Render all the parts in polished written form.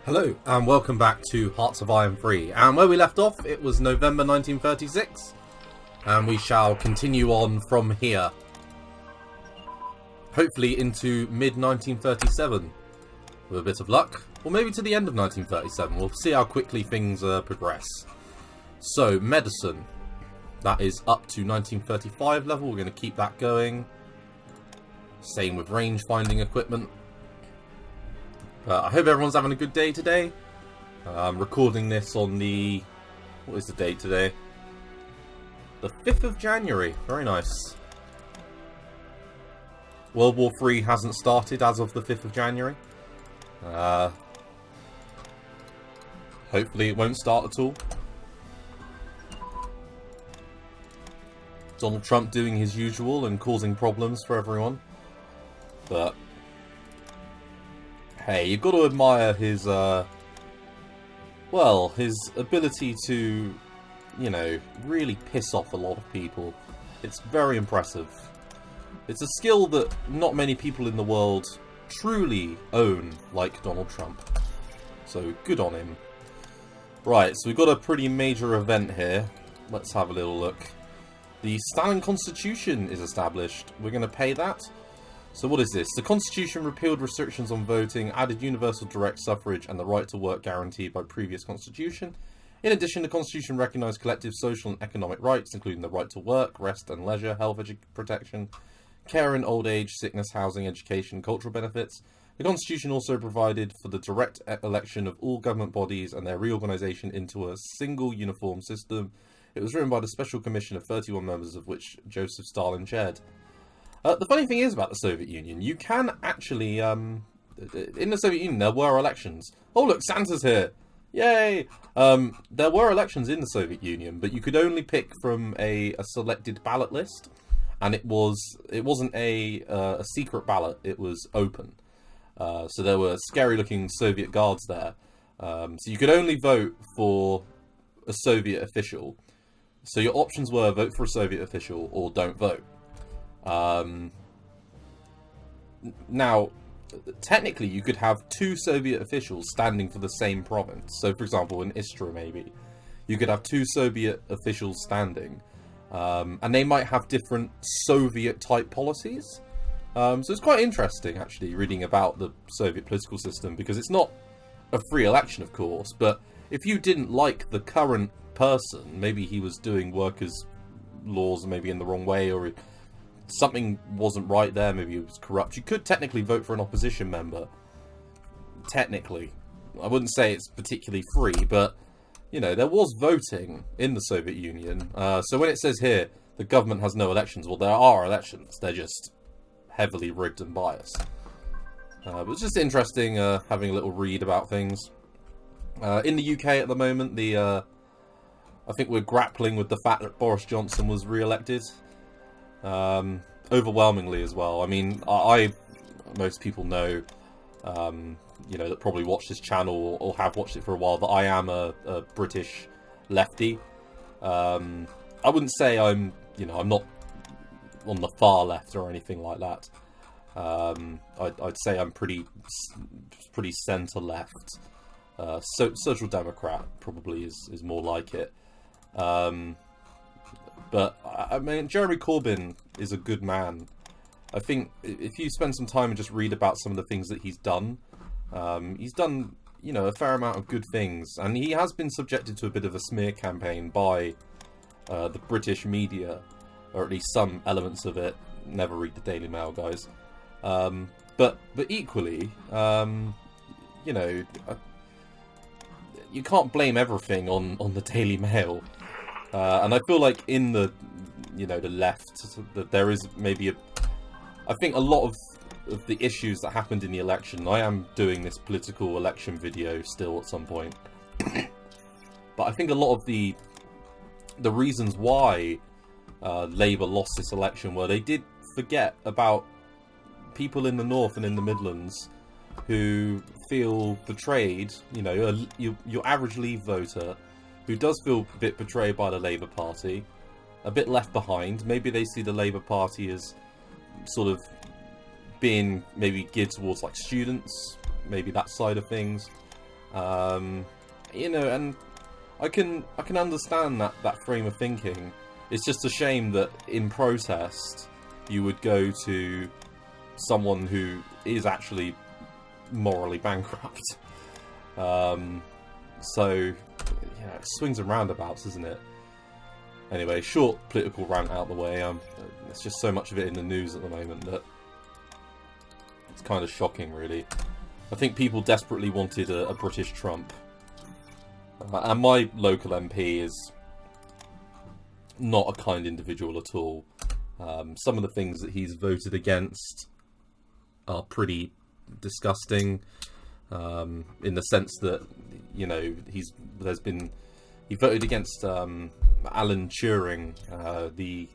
Hello and welcome back to Hearts of Iron 3, and where we left off it was November 1936 and we shall continue on from here, hopefully into mid-1937 with a bit of luck, or maybe to the end of 1937. We'll see how quickly things progress. So medicine, that is up to 1935 level, we're going to keep that going. Same with range finding equipment. I hope everyone's having a good day today. I'm recording this on the... what is the date today? The 5th of January. Very nice. World War III hasn't started as of the 5th of January. Hopefully it won't start at all. Donald Trump doing his usual and causing problems for everyone. But... hey, you've got to admire his, well, his ability to, you know, really piss off a lot of people. It's very impressive. It's a skill that not many people in the world truly own, like Donald Trump. So, good on him. Right, so we've got a pretty major event here. Let's have a little look. The Stalin Constitution is established. We're going to pay that. So what is this? The Constitution repealed restrictions on voting, added universal direct suffrage and the right to work guaranteed by previous Constitution. In addition, the Constitution recognised collective social and economic rights, including the right to work, rest and leisure, health protection, care in old age, sickness, housing, education, cultural benefits. The Constitution also provided for the direct election of all government bodies and their reorganisation into a single uniform system. It was written by the Special Commission of 31 members, of which Joseph Stalin chaired. The funny thing is about the Soviet Union, you can actually, in the Soviet Union there were elections. Oh look, Santa's here! Yay! There were elections in the Soviet Union, but you could only pick from a selected ballot list, and it wasn't a secret ballot, it was open. So there were scary looking Soviet guards there. So you could only vote for a Soviet official. So your options were vote for a Soviet official or don't vote. Now, technically you could have two Soviet officials standing for the same province. So, for example, in Istra, maybe, you could have two Soviet officials standing, and they might have different Soviet-type policies. So it's quite interesting, actually, reading about the Soviet political system, because it's not a free election, of course, but if you didn't like the current person, maybe he was doing workers' laws maybe in the wrong way, or something wasn't right there, maybe it was corrupt, you could technically vote for an opposition member. Technically. I wouldn't say it's particularly free, but, you know, there was voting in the Soviet Union. So when it says here, the government has no elections, well, there are elections. They're just heavily rigged and biased. But it's just interesting having a little read about things. In the UK at the moment, I think we're grappling with the fact that Boris Johnson was re-elected. Overwhelmingly as well. I mean, most people know, you know, that probably watch this channel or have watched it for a while, that I am a British lefty. I wouldn't say I'm not on the far left or anything like that. I'd say I'm pretty centre left. Social Democrat probably is more like it. But, I mean, Jeremy Corbyn is a good man. I think if you spend some time and just read about some of the things that he's done, you know, a fair amount of good things. And he has been subjected to a bit of a smear campaign by the British media, or at least some elements of it. Never read the Daily Mail, guys. But equally, you know, you can't blame everything on the Daily Mail. And I feel like in the, you know, the left, that there is maybe I think a lot of the issues that happened in the election, I am doing this political election video still at some point, but I think a lot of the reasons why Labour lost this election were they did forget about people in the North and in the Midlands who feel betrayed, you know, your average Leave voter who does feel a bit betrayed by the Labour Party, a bit left behind. Maybe they see the Labour Party as sort of being maybe geared towards like students, maybe that side of things. You know, and I can understand that frame of thinking. It's just a shame that in protest you would go to someone who is actually morally bankrupt. So, yeah, it swings and roundabouts, isn't it? Anyway, short political rant out the way. There's just so much of it in the news at the moment that it's kind of shocking, really. I think people desperately wanted a British Trump. And my local MP is not a kind individual at all. Some of the things that he's voted against are pretty disgusting. In the sense that, you know, he voted against Alan Turing, the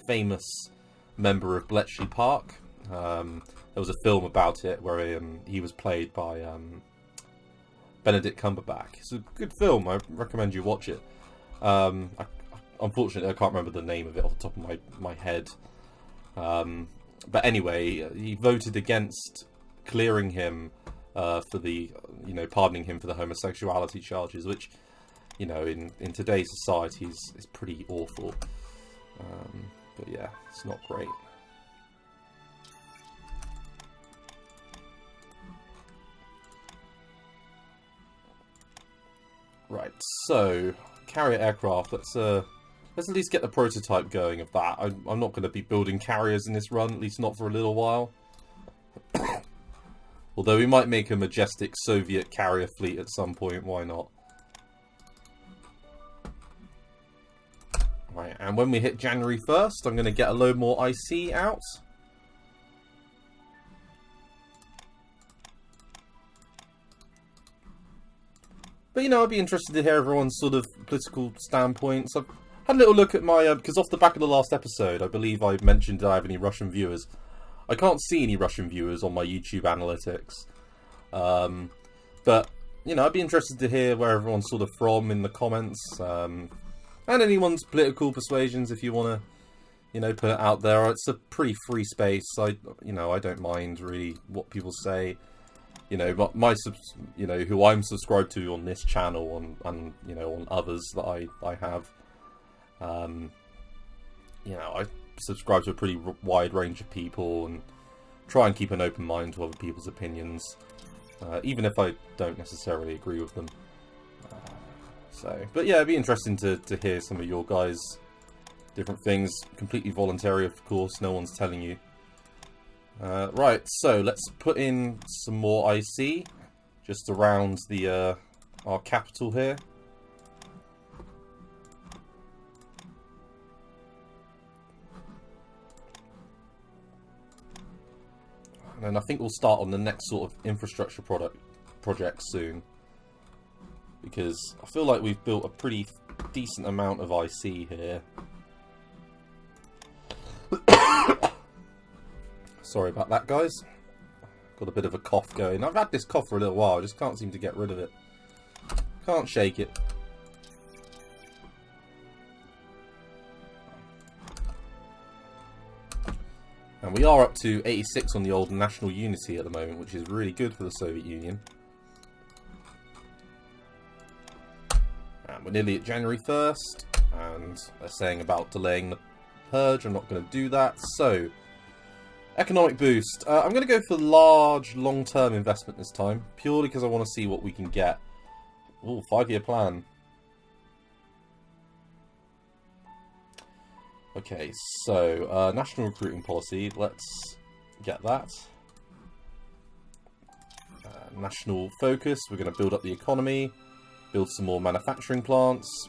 famous member of Bletchley Park. There was a film about it where he was played by Benedict Cumberbatch. It's a good film. I recommend you watch it. Unfortunately, I can't remember the name of it off the top of my head. But anyway, he voted against clearing him for the, you know, pardoning him for the homosexuality charges, which, you know, in today's society is pretty awful. But yeah, it's not great. Right, so carrier aircraft. Let's at least get the prototype going of that. I'm not going to be building carriers in this run, at least not for a little while. Although we might make a majestic Soviet carrier fleet at some point, why not? Right, and when we hit January 1st, I'm going to get a load more IC out. But, you know, I'd be interested to hear everyone's sort of political standpoints. I've had a little look at my... because off the back of the last episode, I believe I mentioned that I have any Russian viewers. I can't see any Russian viewers on my YouTube analytics. But, you know, I'd be interested to hear where everyone's sort of from in the comments. And anyone's political persuasions, if you want to, you know, put it out there. It's a pretty free space. I don't mind really what people say. You know, you know, who I'm subscribed to on this channel and you know, on others that I have. You know, I subscribe to a pretty wide range of people and try and keep an open mind to other people's opinions, even if I don't necessarily agree with them. But yeah, it'd be interesting to hear some of your guys' different things. Completely voluntary, of course. No one's telling you. Right, so let's put in some more IC just around the our capital here. And then I think we'll start on the next sort of infrastructure project soon, because I feel like we've built a pretty decent amount of IC here. Sorry about that, guys. Got a bit of a cough going. I've had this cough for a little while. I just can't seem to get rid of it. Can't shake it. And we are up to 86 on the old national unity at the moment, which is really good for the Soviet Union. And we're nearly at January 1st, and they're saying about delaying the purge. I'm not going to do that. So, economic boost. I'm going to go for large, long-term investment this time, purely because I want to see what we can get. Ooh, 5-year plan. Okay, so national recruiting policy. Let's get that. National focus. We're going to build up the economy, build some more manufacturing plants,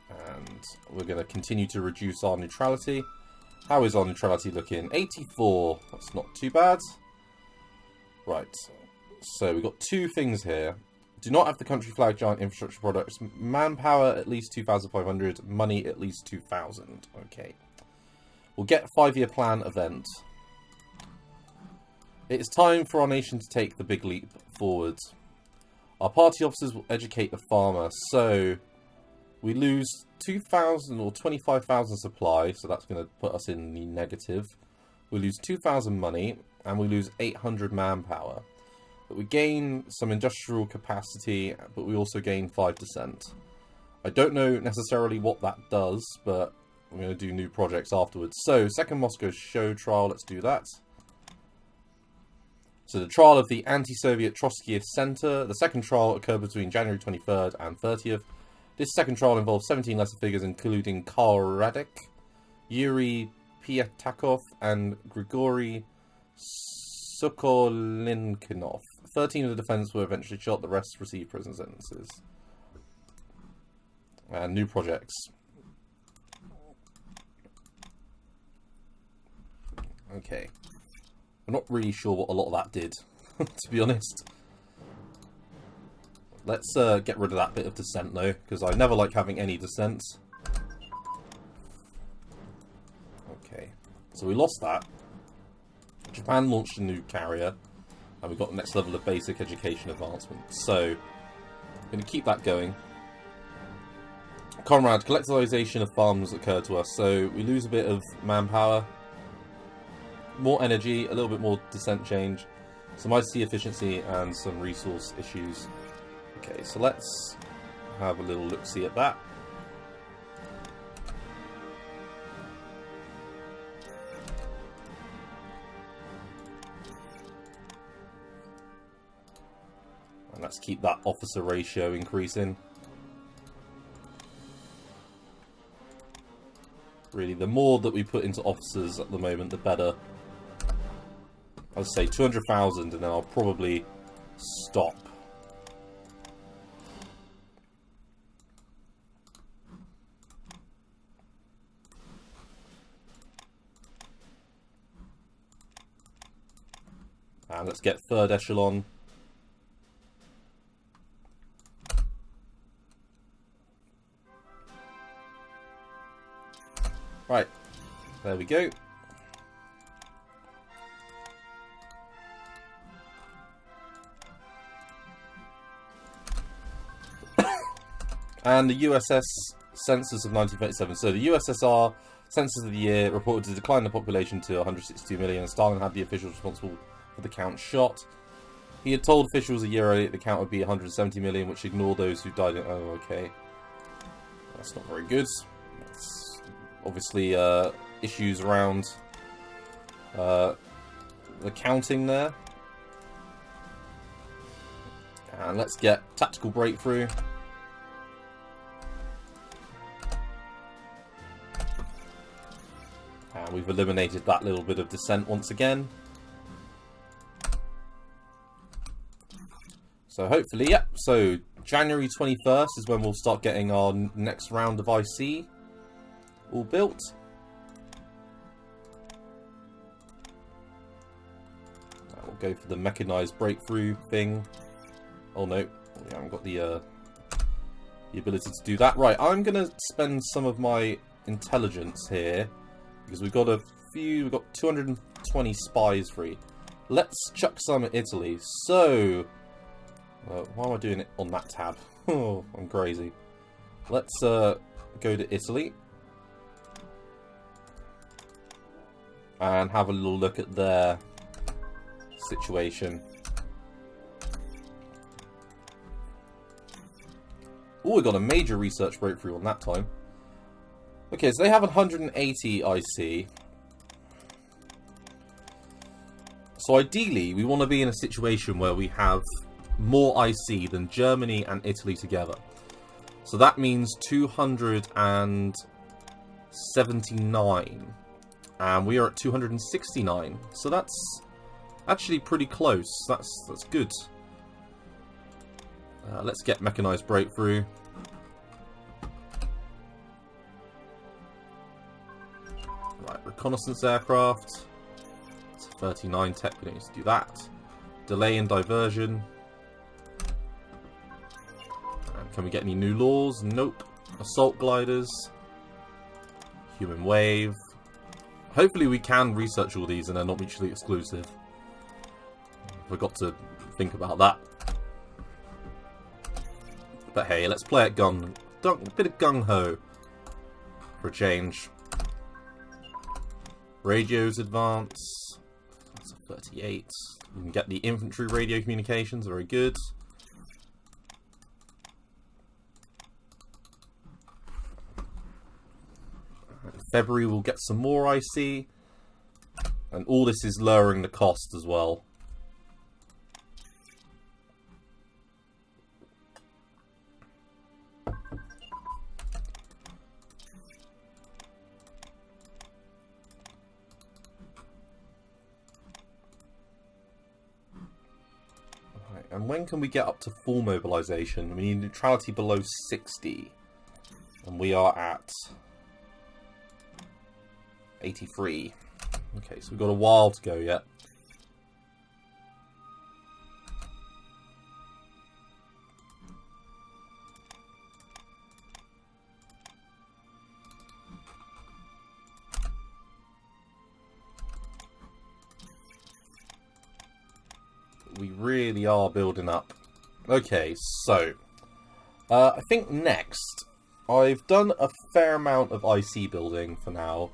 and we're going to continue to reduce our neutrality. How is our neutrality looking? 84. That's not too bad. Right. So we've got two things here. Do not have the country flag giant infrastructure products. Manpower at least 2,500. Money at least 2,000. Okay. We'll get 5-year plan event. It is time for our nation to take the big leap forward. Our party officers will educate the farmer. So we lose 2,000 or 25,000 supply, so that's going to put us in the negative. We lose 2,000 money, and we lose 800 manpower. we gain some industrial capacity, but we also gain 5%. I don't know necessarily what that does, but I'm going to do new projects afterwards. So, second Moscow show trial, let's do that. So the trial of the anti-Soviet Trotskyist Center. The second trial occurred between January 23rd and 30th. This second trial involved 17 lesser figures, including Karl Radek, Yuri Pyatakov, and Grigory Sokolinkinov. 13 of the defendants were eventually shot. The rest received prison sentences. And new projects. Okay. I'm not really sure what a lot of that did, to be honest. Let's get rid of that bit of dissent, though, because I never like having any dissent. Okay, so we lost that. Japan launched a new carrier, and we got the next level of basic education advancement. So, I'm going to keep that going. Comrade, collectivization of farms occurred to us, so we lose a bit of manpower. More energy, a little bit more descent change, some IC efficiency, and some resource issues. Okay, so let's have a little look-see at that. And let's keep that officer ratio increasing. Really, the more that we put into officers at the moment, the better. I'd say 200,000 and then I'll probably stop. And let's get third echelon. Right, there we go. And the USS census of 1937. So the USSR census of the year reported to decline the population to 162 million. Stalin had the officials responsible for the count shot. He had told officials a year earlier the count would be 170 million, which ignored those who died in... Oh, okay. That's not very good. That's obviously issues around the counting there. And let's get tactical breakthrough. And we've eliminated that little bit of dissent once again. So hopefully, yep. So January 21st is when we'll start getting our next round of IC all built. We'll go for the mechanized breakthrough thing. Oh no, we haven't got the ability to do that. Right, I'm going to spend some of my intelligence here. Because we've got we've got 220 spies free. Let's chuck some at Italy. So, why am I doing it on that tab? Oh, I'm crazy. Let's go to Italy. And have a little look at their situation. Oh, we got a major research breakthrough on that time. Okay, so they have 180 IC. So ideally, we want to be in a situation where we have more IC than Germany and Italy together. So that means 279. And we are at 269. So that's actually pretty close. That's good. Let's get mechanized breakthrough. Right, reconnaissance aircraft. It's 39 tech, we don't need to do that. Delay and diversion. And can we get any new laws? Nope. Assault gliders. Human wave. Hopefully we can research all these and they're not mutually exclusive. Forgot to think about that. But hey, let's play it a bit of gung-ho for a change. Radios advance. That's a 38. We can get the infantry radio communications, very good. In February we'll get some more IC. And all this is lowering the cost as well. And when can we get up to full mobilization? We need neutrality below 60. And we are at 83. Okay, so we've got a while to go yet. We really are building up. Okay, so I think next I've done a fair amount of IC building for now.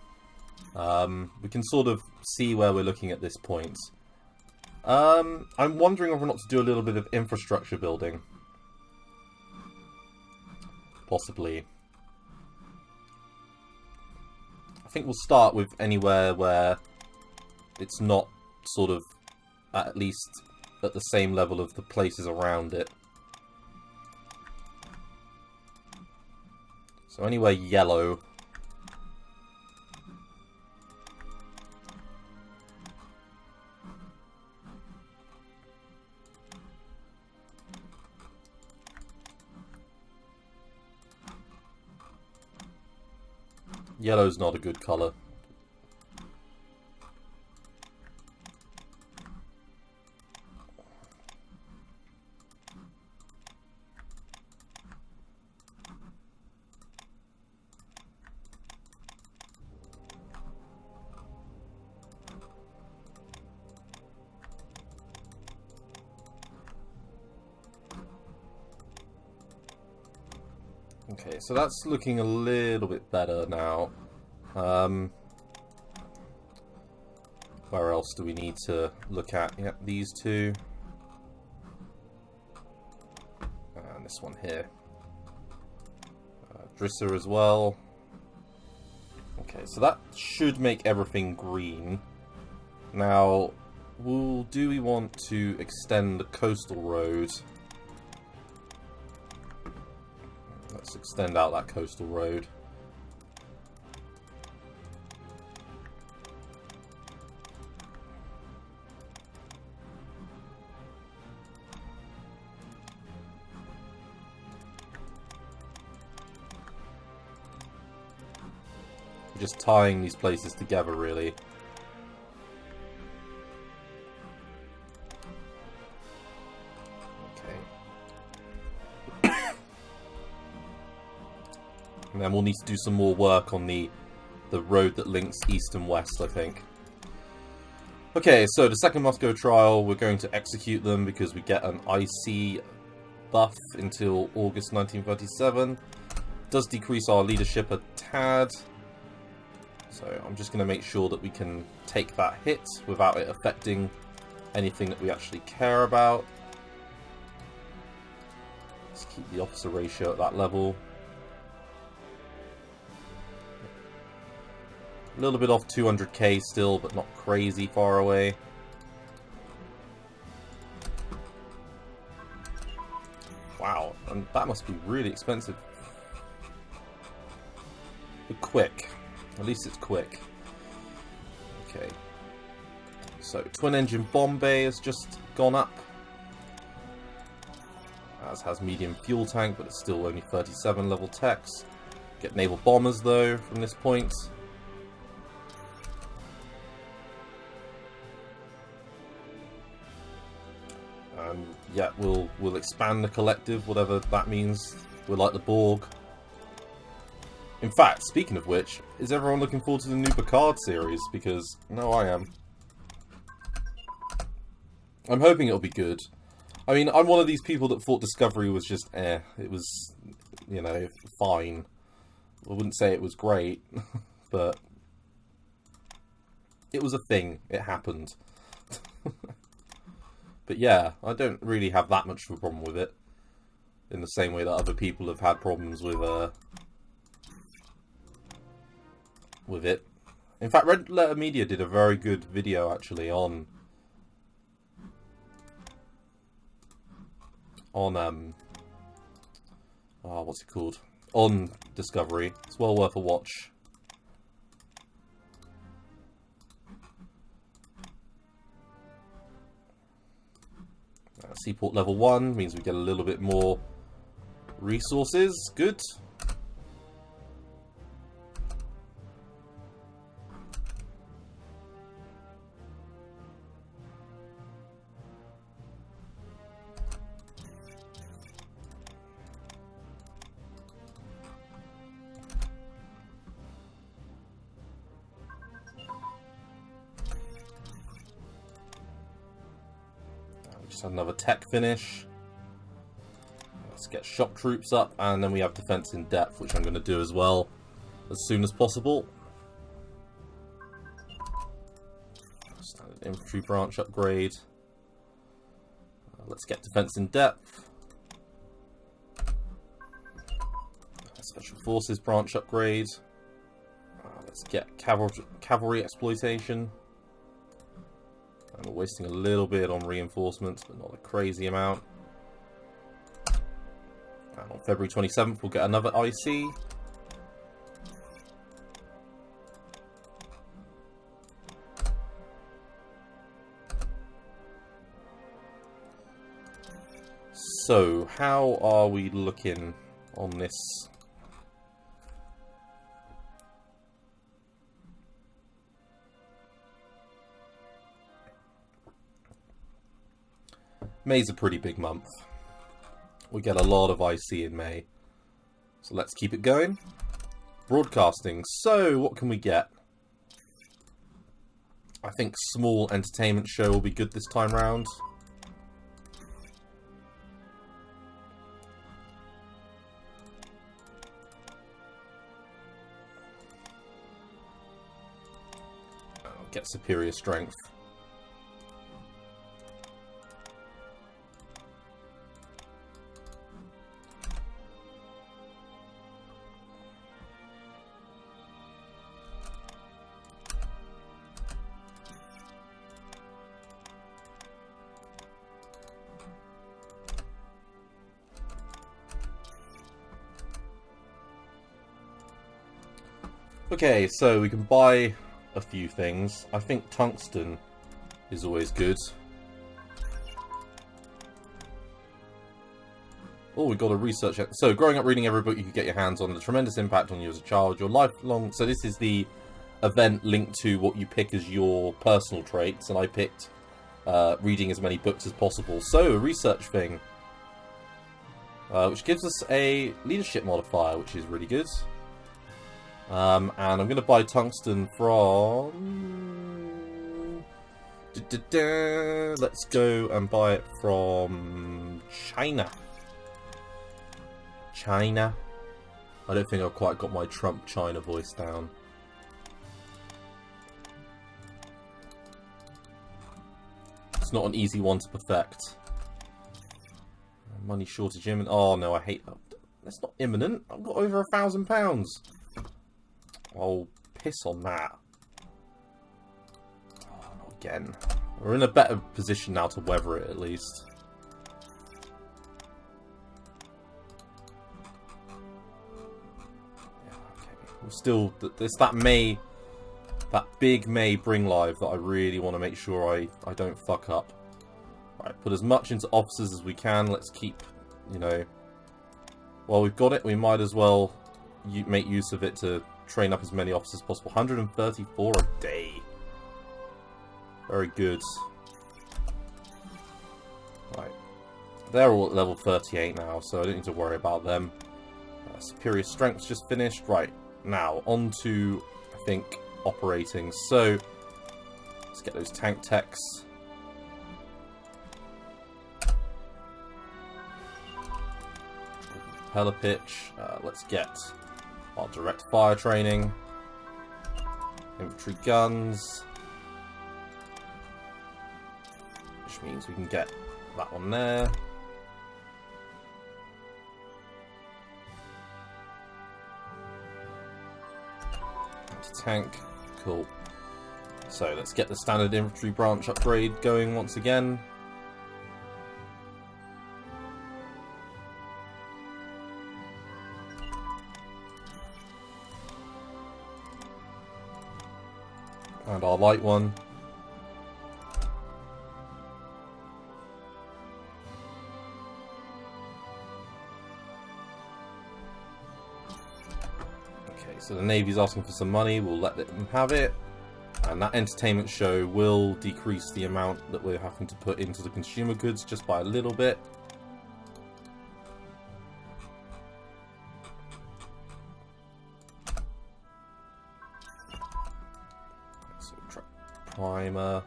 We can sort of see where we're looking at this point. I'm wondering whether or not to do a little bit of infrastructure building. Possibly. I think we'll start with anywhere where it's not sort of at least at the same level of the places around it. So anywhere yellow. Yellow's not a good colour. Okay, so that's looking a little bit better now. Where else do we need to look at? Yep, these two. And this one here. Drisser as well. Okay, so that should make everything green. Now, do we want to extend the coastal road? Let's extend out that coastal road. We're just tying these places together, really. And then we'll need to do some more work on the road that links east and west, I think. Okay, so the second Moscow trial, we're going to execute them because we get an IC buff until August 1937. Does decrease our leadership a tad. So I'm just going to make sure that we can take that hit without it affecting anything that we actually care about. Let's keep the officer ratio at that level. A little bit off 200k still, but not crazy far away. Wow, and that must be really expensive. But quick. At least it's quick. Okay. So, twin engine bomb bay has just gone up. As has medium fuel tank, but it's still only 37 level techs. Get naval bombers though from this point. Yeah, we'll expand the collective, whatever that means. We're like the Borg. In fact, speaking of which, is everyone looking forward to the new Picard series? Because, no, I am. I'm hoping it'll be good. I mean, I'm one of these people that thought Discovery was just eh. It was, you know, fine. I wouldn't say it was great, but it was a thing. It happened. But yeah, I don't really have that much of a problem with it. In the same way that other people have had problems with it. In fact, Red Letter Media did a very good video actually on what's it called? On Discovery. It's well worth a watch. Seaport level 1 means we get a little bit more resources. Good. Just another tech finish. Let's get shock troops up, and then we have defense in depth, which I'm going to do as well as soon as possible. Standard infantry branch upgrade. Let's get defense in depth. Special forces branch upgrade. Let's get cavalry exploitation. And we're wasting a little bit on reinforcements, but not a crazy amount. And on February 27th, we'll get another IC. So, how are we looking on this? May's a pretty big month. We get a lot of IC in May. So let's keep it going. Broadcasting. So, what can we get? I think small entertainment show will be good this time round. I'll get superior strength. Okay, so we can buy a few things. I think tungsten is always good. Oh, we got a research. So, growing up reading every book you could get your hands on, the tremendous impact on you as a child, your lifelong. So, this is the event linked to what you pick as your personal traits, and I picked reading as many books as possible. So, a research thing, which gives us a leadership modifier, which is really good. And I'm going to buy tungsten from... Let's go and buy it from China. China. I don't think I've quite got my Trump China voice down. It's not an easy one to perfect. Money shortage imminent. Oh no, I hate that. That's not imminent. I've got over £1,000. I'll piss on that. Oh, not again. We're in a better position now to weather it, at least. Yeah, okay. We're still... There's that May... That big May Bring Live that I really want to make sure I don't fuck up. Right, put as much into officers as we can. Let's keep, you know... While we've got it, we might as well make use of it to train up as many officers as possible. 134 a day. Very good. Right. They're all at level 38 now, so I don't need to worry about them. Superior strength's just finished. Right. Now, on to, I think, operating. So, let's get those tank techs. Propeller pitch. Let's get our direct fire training. Infantry guns. which means we can get that one there. Anti-tank, cool. So let's get the standard infantry branch upgrade going once again. And our light one. Okay, so the Navy's asking for some money, we'll let them have it. And that entertainment show will decrease the amount that we're having to put into the consumer goods just by a little bit. Primer.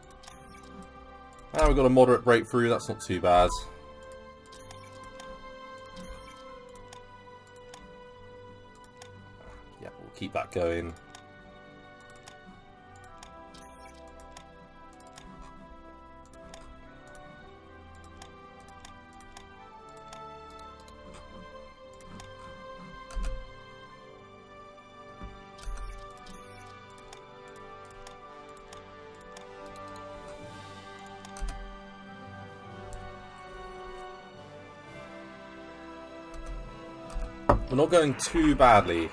And we've got a moderate breakthrough, that's not too bad. Yeah, we'll keep that going. We're not going too badly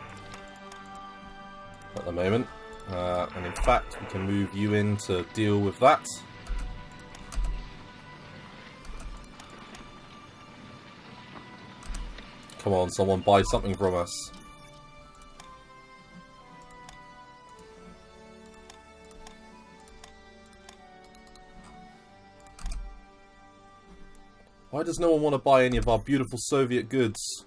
at the moment, and in fact we can move you in to deal with that. Come on, someone buy something from us. Why does no one want to buy any of our beautiful Soviet goods?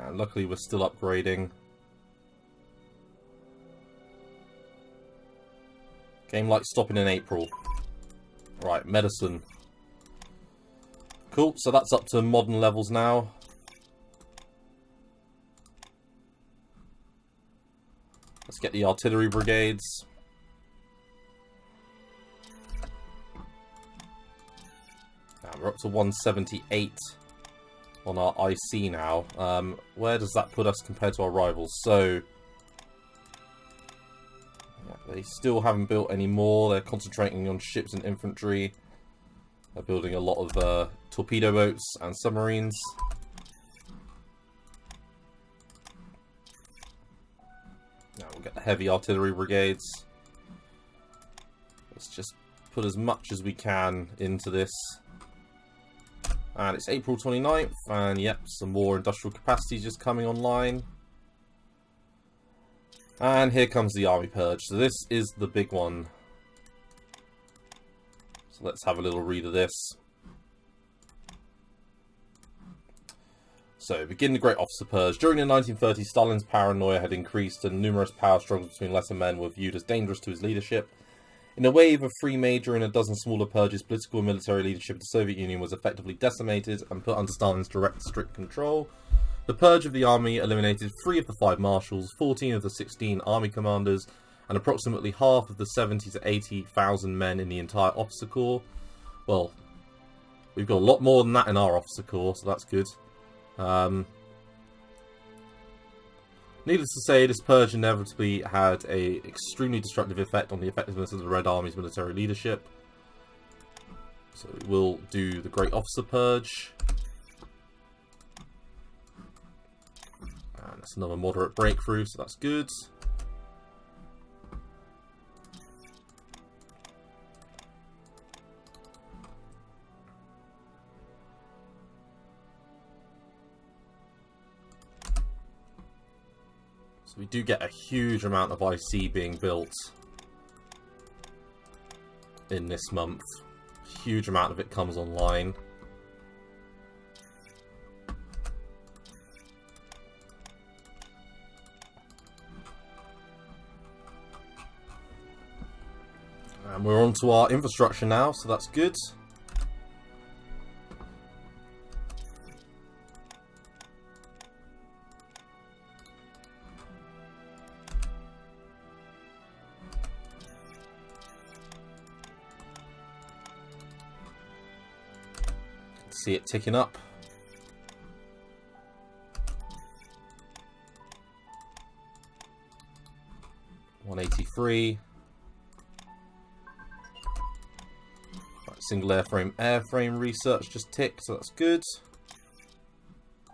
And luckily we're still upgrading. Game like stopping in April. Right, medicine. Cool, so that's up to modern levels now. Let's get the artillery brigades. Now we're up to 178 on our IC now. Where does that put us compared to our rivals? So, yeah, they still haven't built any more. They're concentrating on ships and infantry. They're building a lot of torpedo boats and submarines. Now we'll get the heavy artillery brigades. Let's just put as much as we can into this. And it's April 29th, and yep, some more industrial capacity just coming online. And here comes the army purge. So this is the big one. So let's have a little read of this. So, begin the Great Officer Purge. During the 1930s, Stalin's paranoia had increased, and numerous power struggles between lesser men were viewed as dangerous to his leadership. In a wave of 3 major and a dozen smaller purges, political and military leadership of the Soviet Union was effectively decimated and put under Stalin's direct, strict control. The purge of the army eliminated 3 of the 5 marshals, 14 of the 16 army commanders, and approximately half of the 70 to 80,000 men in the entire officer corps. Well, we've got a lot more than that in our officer corps, so that's good. Needless to say, this purge inevitably had an extremely destructive effect on the effectiveness of the Red Army's military leadership. So we will do the Great Officer Purge. And that's another moderate breakthrough, so that's good. So we do get a huge amount of IC being built in this month. Huge amount of it comes online. And we're on to our infrastructure now, so that's good. See it ticking up. $183. Right, single airframe research just ticked, so that's good.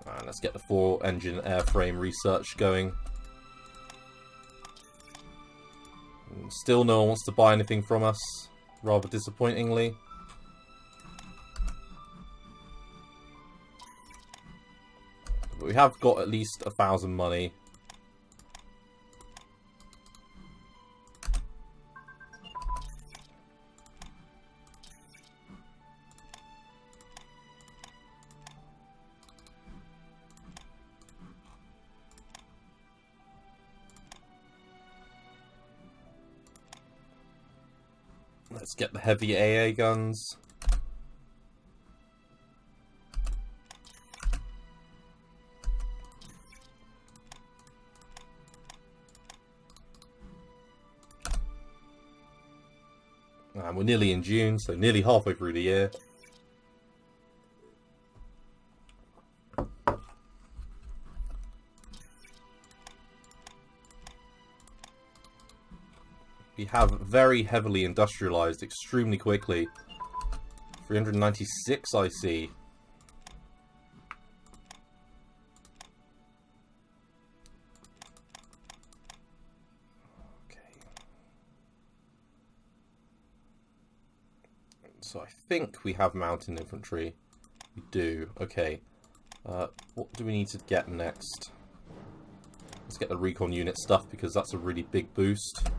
And let's get the 4-engine airframe research going. And still no one wants to buy anything from us, rather disappointingly. But we have got at least 1,000 money. Let's get the heavy AA guns. And we're nearly in June, so nearly halfway through the year. We have very heavily industrialized extremely quickly. 396 I see. Okay. So I think we have mountain infantry. We do. Okay. What do we need to get next? Let's get the recon unit stuff because that's a really big boost.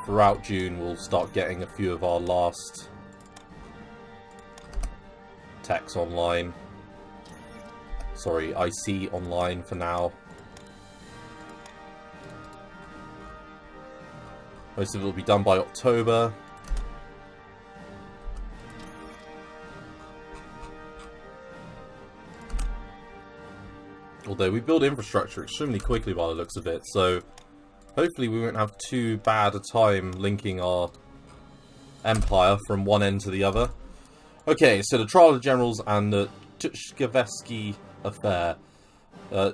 Throughout June, we'll start getting a few of our last techs online. Sorry, IC online for now. Most of it will be done by October. Although we build infrastructure extremely quickly by the looks of it, so hopefully we won't have too bad a time linking our empire from one end to the other. Okay, so the trial of the generals and the Tuchkevsky affair. Oh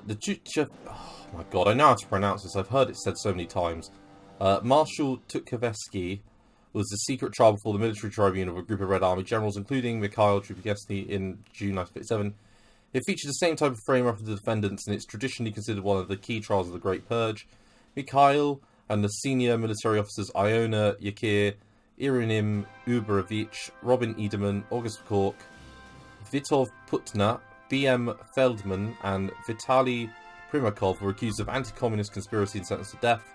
my god, I know how to pronounce this. I've heard it said so many times. Marshal Tuchkevsky was the secret trial before the military tribunal of a group of Red Army generals, including Mikhail Trubetskoy in June 1957. It featured the same type of framework of the defendants, and it's traditionally considered one of the key trials of the Great Purge. Mikhail and the senior military officers Iona Yakir, Iranim Uberovich, Robin Ederman, August Kork, Vitov Putna, B.M. Feldman, and Vitaly Primakov were accused of anti-communist conspiracy and sentenced to death.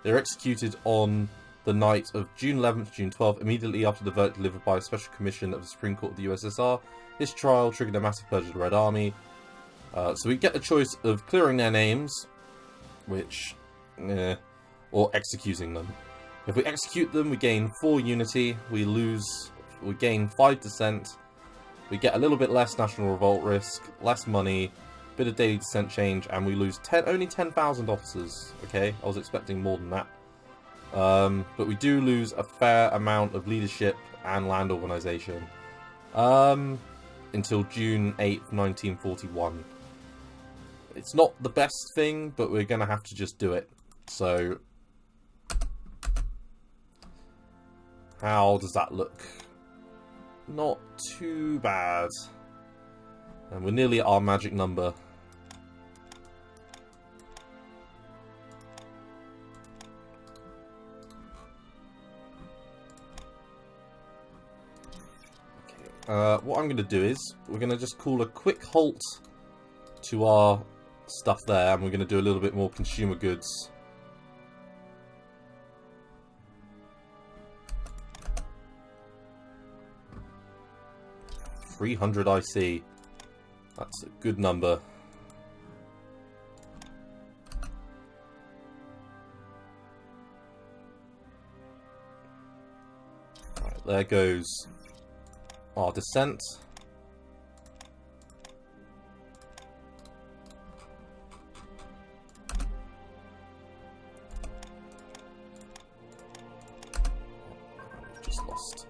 They were executed on the night of June 11th to June 12th, immediately after the verdict delivered by a special commission of the Supreme Court of the USSR. This trial triggered a massive purge of the Red Army. So we get the choice of clearing their names, which... or executing them. If we execute them, we gain 4 unity, we gain 5 dissent, we get a little bit less national revolt risk, less money, bit of daily dissent change, and we lose only 10,000 officers. Okay, I was expecting more than that. But we do lose a fair amount of leadership and land organization. Until June 8th, 1941. It's not the best thing, but we're going to have to just do it. So, how does that look? Not too bad. And we're nearly at our magic number. Okay. What I'm going to do is, we're going to just call a quick halt to our stuff there, and we're going to do a little bit more consumer goods. 300 IC. That's a good number. Right, there goes our descent. Just lost.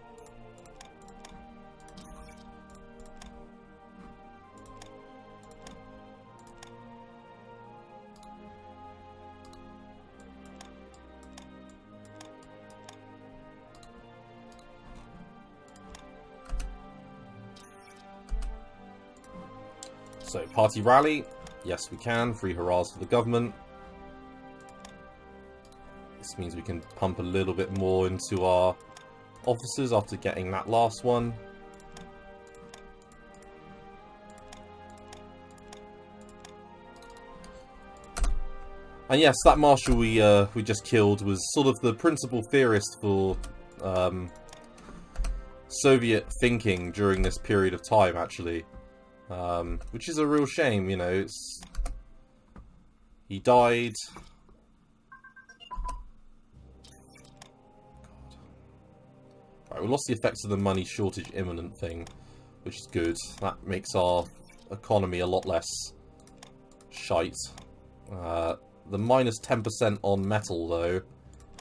So, party rally. Yes, we can. 3 hurrahs for the government. This means we can pump a little bit more into our officers after getting that last one. And yes, that marshal we just killed was sort of the principal theorist for Soviet thinking during this period of time, actually. Which is a real shame, you know. He died. Right, we lost the effects of the money shortage imminent thing, which is good. That makes our economy a lot less shite. The minus 10% on metal, though,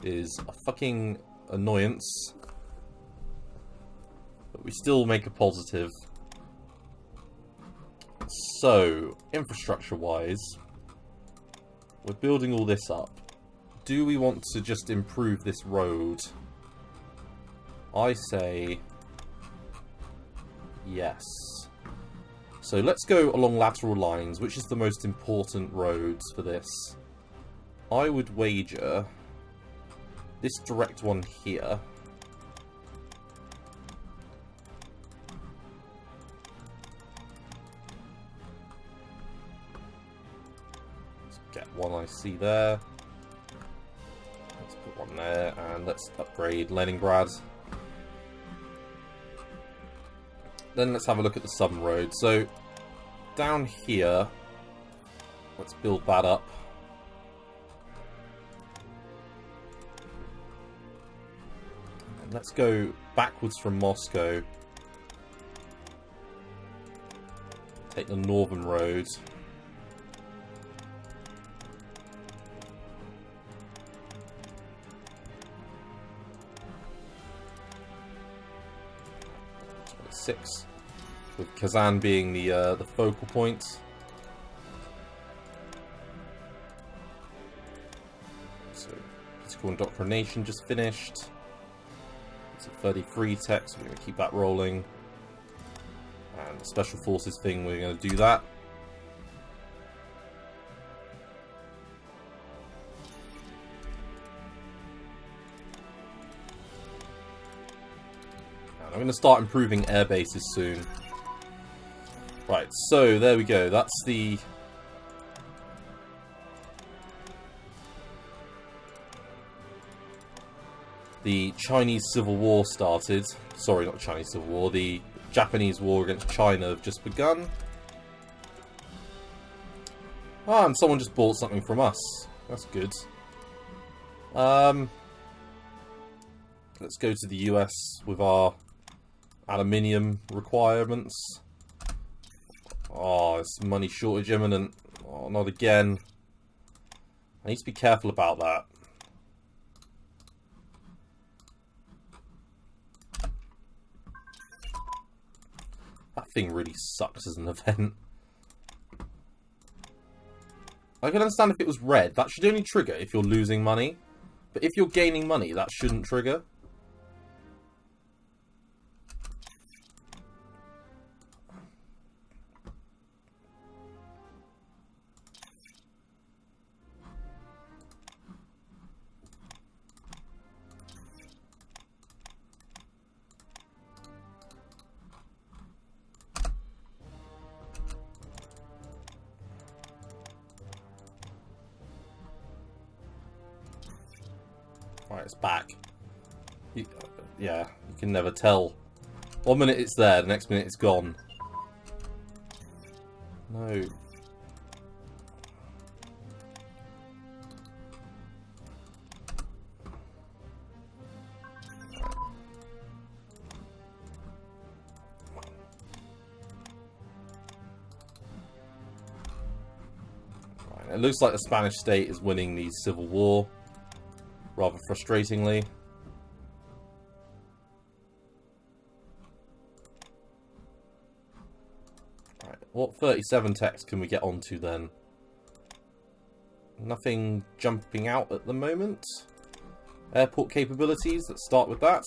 is a fucking annoyance. But we still make a positive. So, infrastructure-wise, we're building all this up. Do we want to just improve this road? I say yes. So let's go along lateral lines. Which is the most important roads for this? I would wager this direct one here. Let's get one I see there. Let's put one there, and let's upgrade Leningrad. Then let's have a look at the southern road. So, down here, let's build that up. And let's go backwards from Moscow. Take the northern road. With Kazan being the focal point. So, political indoctrination just finished. It's a 33 tech, so we're going to keep that rolling. And the special forces thing, we're going to do that. I'm going to start improving air bases soon. Right, so there we go. That's the Chinese Civil War started. Sorry, not Chinese Civil War. The Japanese war against China have just begun. Ah, and someone just bought something from us. That's good. Let's go to the US with our aluminium requirements. Oh, it's money shortage imminent. Oh, not again. I need to be careful about that. That thing really sucks as an event. I can understand if it was red. That should only trigger if you're losing money. But if you're gaining money, that shouldn't trigger. Right, it's back. Yeah, you can never tell 1 minute it's there, the next minute it's gone. No. It looks like the Spanish state is winning the civil war, rather frustratingly. Right, what 37 text can we get onto then? Nothing jumping out at the moment. Airport capabilities, let's start with that.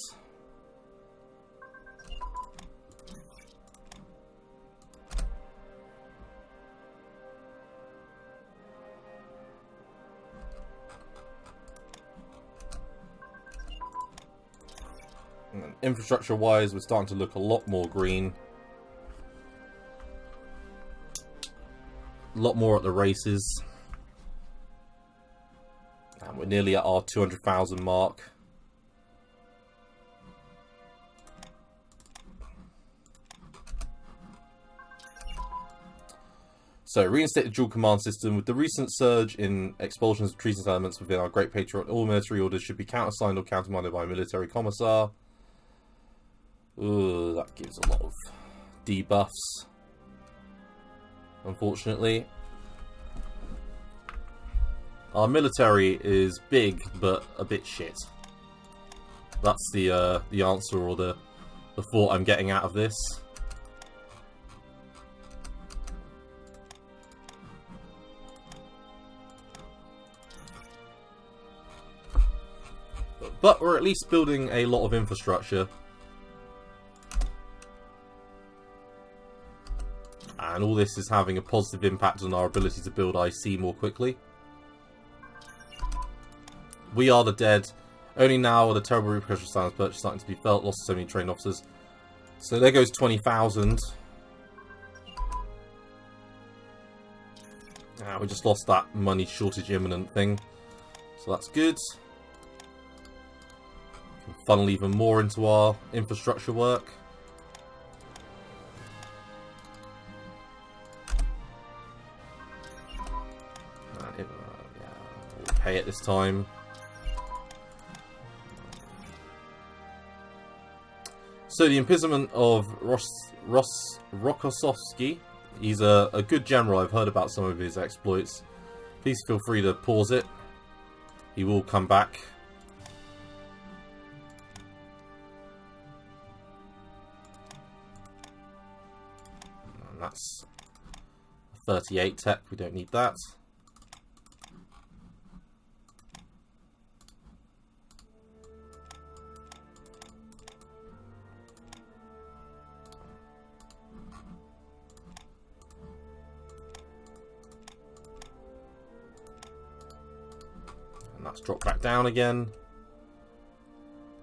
Infrastructure wise, we're starting to look a lot more green. A lot more at the races. And we're nearly at our 200,000 mark. So, reinstate the dual command system. With the recent surge in expulsions of treasonous elements within our Great Patriot, all military orders should be countersigned or countermanded by a military commissar. Ooh, that gives a lot of debuffs, unfortunately. Our military is big, but a bit shit. That's the answer, or the thought I'm getting out of this. But we're at least building a lot of infrastructure. And all this is having a positive impact on our ability to build IC more quickly. We are the dead. Only now are the terrible repercussions of Stalin's purge starting to be felt. Lost so many trained officers. So there goes 20,000. We just lost that money shortage imminent thing. So that's good. We can funnel even more into our infrastructure work. We'll pay it this time. So the imprisonment of Rokossovsky. He's a good general. I've heard about some of his exploits. Please feel free to pause it. He will come back. And that's 38 tech. We don't need that. And that's dropped back down again.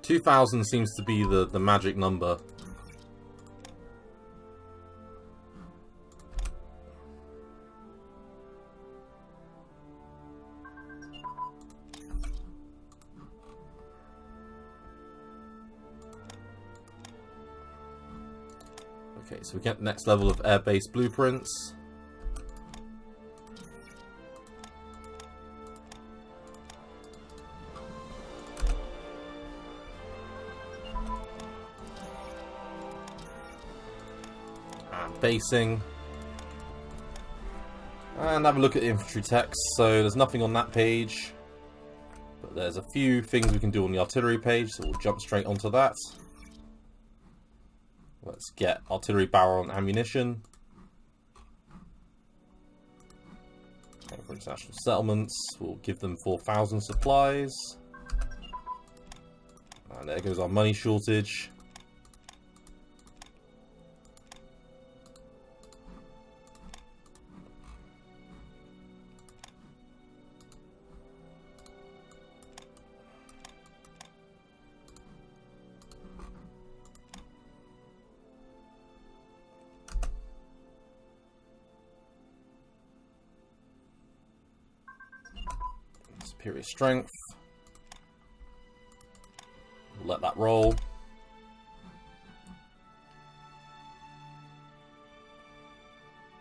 2,000 seems to be the magic number. Okay, so we get the next level of airbase blueprints. Basing. And have a look at the infantry text. So there's nothing on that page, but there's a few things we can do on the artillery page, so we'll jump straight onto that. Let's get artillery barrel and ammunition. And for international settlements, we'll give them 4,000 supplies. And there goes our money shortage. Superior strength. We'll let that roll.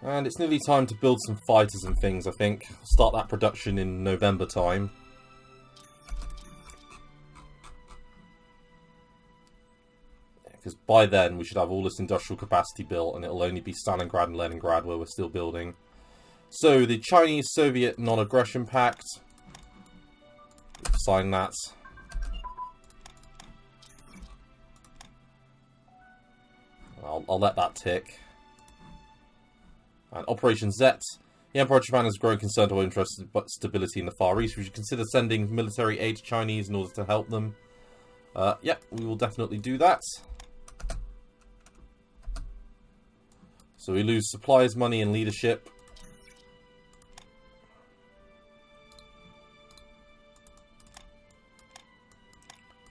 And it's nearly time to build some fighters and things, I think. I'll start that production in November time. Because by then we should have all this industrial capacity built, and it'll only be Stalingrad and Leningrad where we're still building. So, the Chinese-Soviet Non-Aggression Pact. Sign that. I'll let that tick. And Operation Z. The Emperor of Japan has grown concerned about interest in stability in the Far East. We should consider sending military aid to Chinese in order to help them. Yeah, we will definitely do that. So we lose supplies, money, and leadership.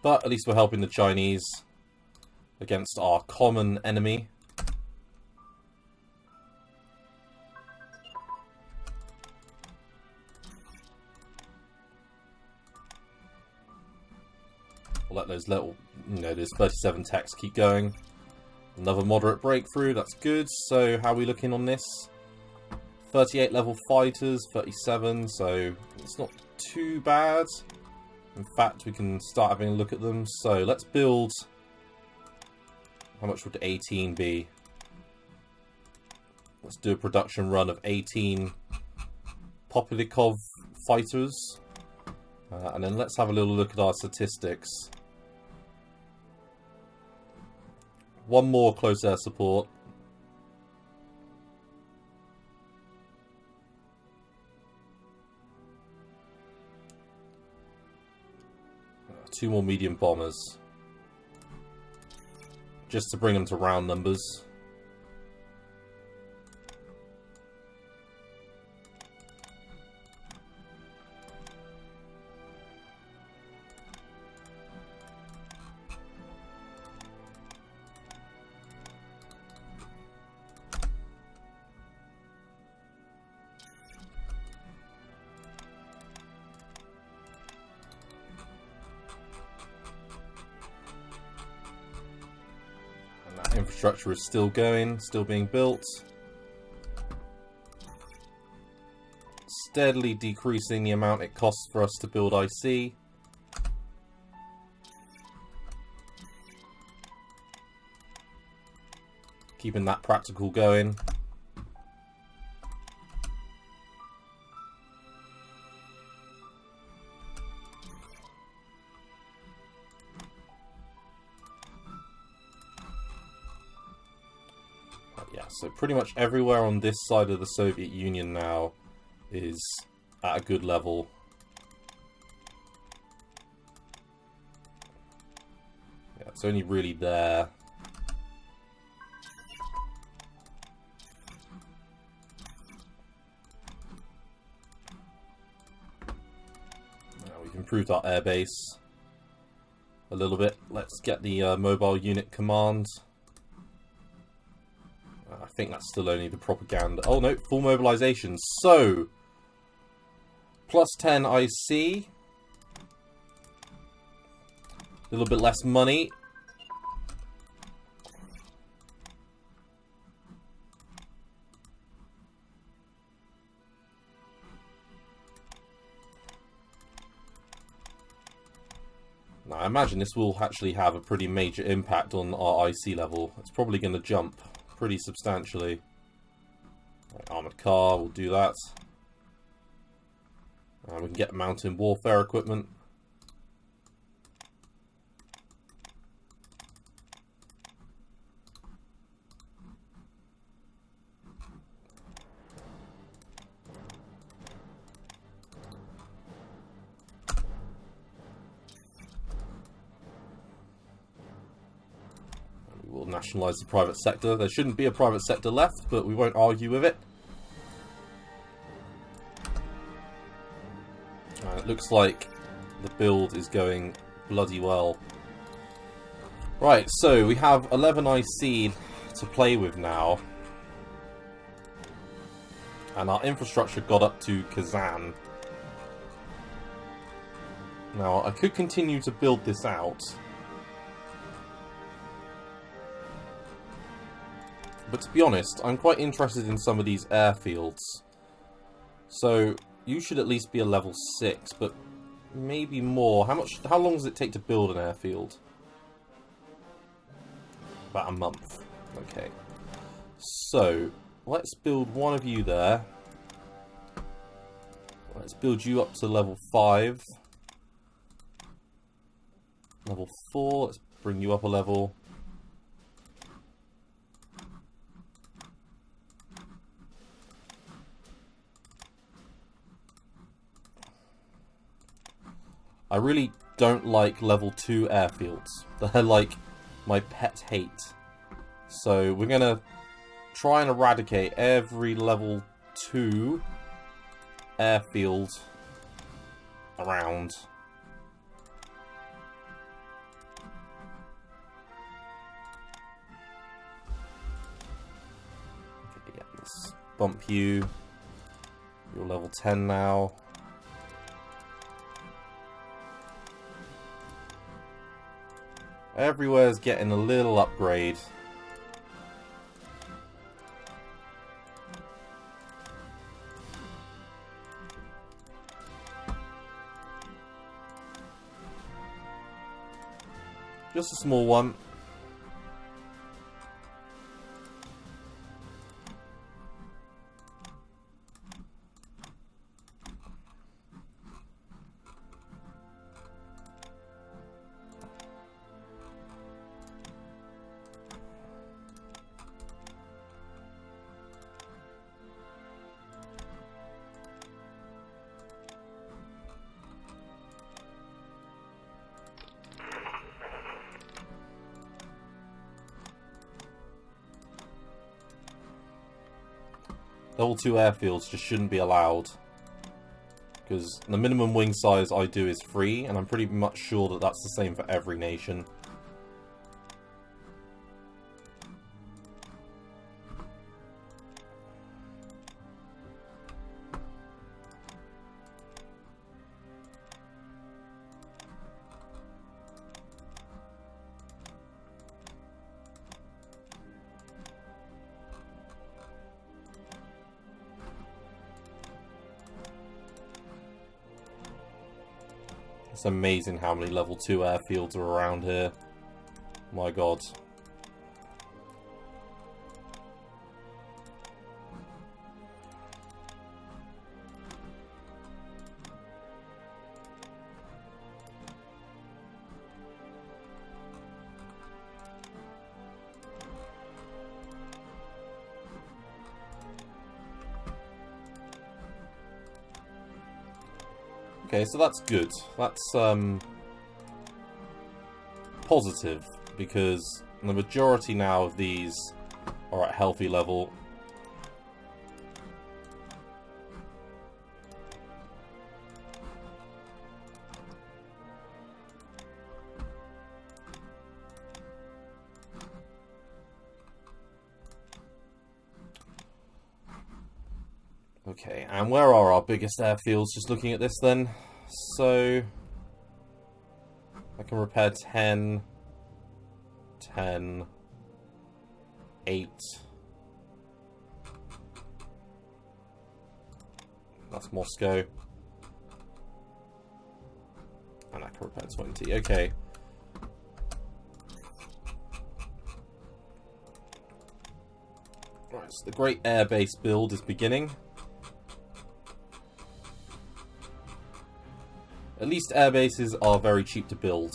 But at least we're helping the Chinese against our common enemy. We'll let those little, those 37 techs keep going. Another moderate breakthrough, that's good. So how are we looking on this? 38 level fighters, 37, so it's not too bad. In fact, we can start having a look at them. So let's build... How much would 18 be? Let's do a production run of 18 Populikov fighters. And then let's have a little look at our statistics. One more close air support. Two more medium bombers. Just to bring them to round numbers. Infrastructure is still going, still being built. Steadily decreasing the amount it costs for us to build IC. Keeping that practical going. Yeah, so pretty much everywhere on this side of the Soviet Union now is at a good level. Yeah, it's only really there. Now we've improved our airbase a little bit. Let's get the mobile unit command. I think that's still only the propaganda. Oh no, full mobilization. So, plus 10 IC. A little bit less money. Now, I imagine this will actually have a pretty major impact on our IC level. It's probably going to jump pretty substantially. Right, armored car, we'll do that. We can get mountain warfare equipment. We'll nationalise the private sector. There shouldn't be a private sector left, but we won't argue with it. It looks like the build is going bloody well. Right, so we have 11 IC to play with now. And our infrastructure got up to Kazan. Now, I could continue to build this out. But to be honest, I'm quite interested in some of these airfields. So, you should at least be a level 6, but maybe more. How long does it take to build an airfield? About a month. Okay. So, let's build one of you there. Let's build you up to level 5. Level 4, let's bring you up a level. I really don't like level 2 airfields. They're like my pet hate. So we're going to try and eradicate every level 2 airfield around. Okay, yeah, let's bump you. You're level 10 now. Everywhere's getting a little upgrade. Just a small one. Level 2 airfields just shouldn't be allowed. Because the minimum wing size I do is 3, and I'm pretty much sure that that's the same for every nation. It's amazing how many level 2 airfields are around here. My god. Okay, so that's good. That's positive, because the majority now of these are at healthy level. Okay, and where are our biggest airfields? Just looking at this then. So, I can repair 10, 10, 8. That's Moscow. And I can repair 20. Okay. Right, so the Great Airbase build is beginning. At least air bases are very cheap to build.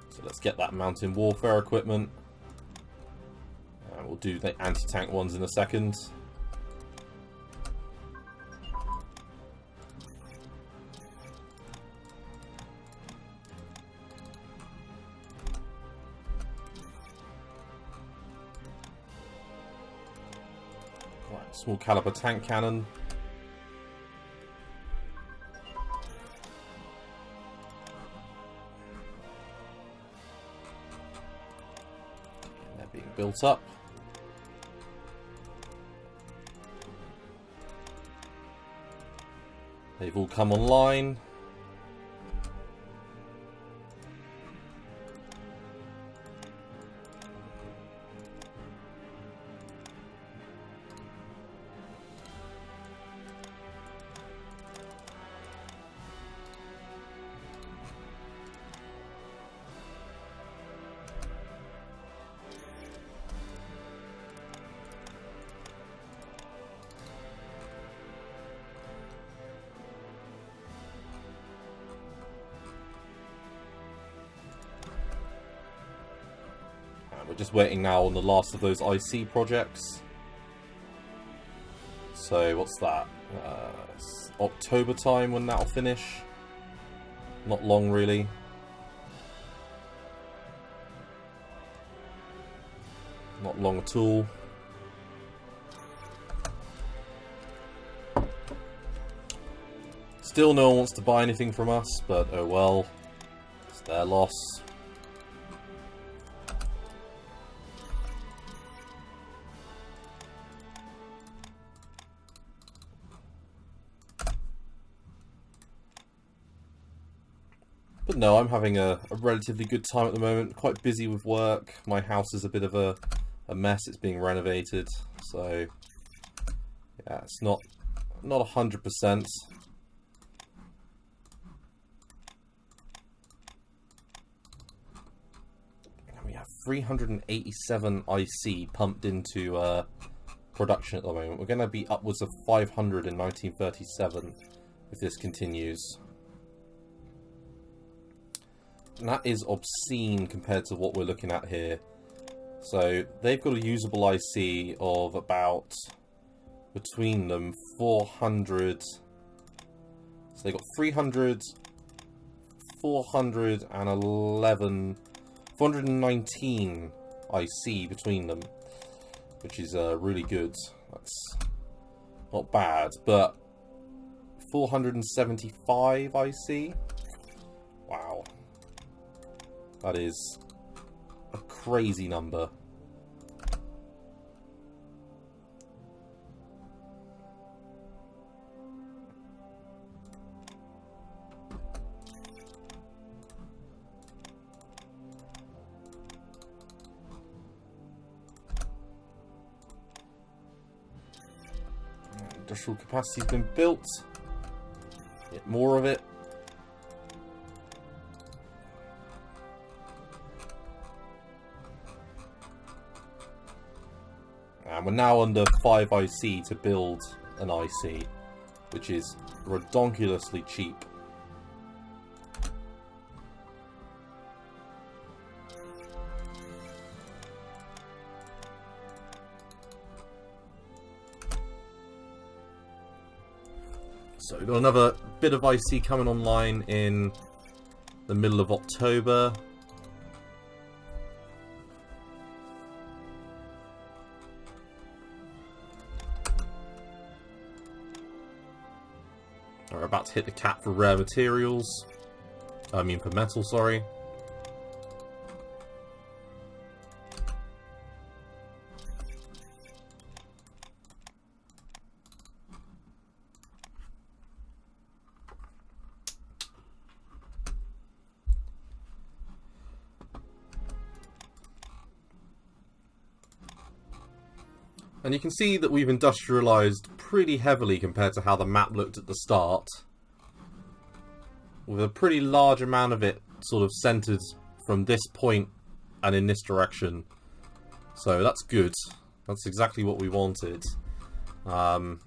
So let's get that mountain warfare equipment. We'll do the anti-tank ones in a second. Small caliber tank cannon. They're being built up. They've all come online. We're just waiting now on the last of those IC projects. So what's that? It's October time when that'll finish. Not long really. Not long at all. Still no one wants to buy anything from us, but oh well. It's their loss. But no, I'm having a relatively good time at the moment. Quite busy with work. My house is a bit of a mess. It's being renovated. So, yeah, it's not 100%. We have 387 IC pumped into production at the moment. We're going to be upwards of 500 in 1937 if this continues. And that is obscene compared to what we're looking at here. So they've got a usable IC of about, between them, 400. So they got 300, 411, 419 IC between them, which is really good. That's not bad, but 475 IC? Wow. That is a crazy number. Industrial capacity's been built. Get more of it. And we're now under 5 IC to build an IC, which is redonkulously cheap. So we've got another bit of IC coming online in the middle of October. We're about to hit the cap for rare materials. I mean for metal, sorry. And you can see that we've industrialized pretty heavily compared to how the map looked at the start. With a pretty large amount of it sort of centered from this point and in this direction. So that's good. That's exactly what we wanted. With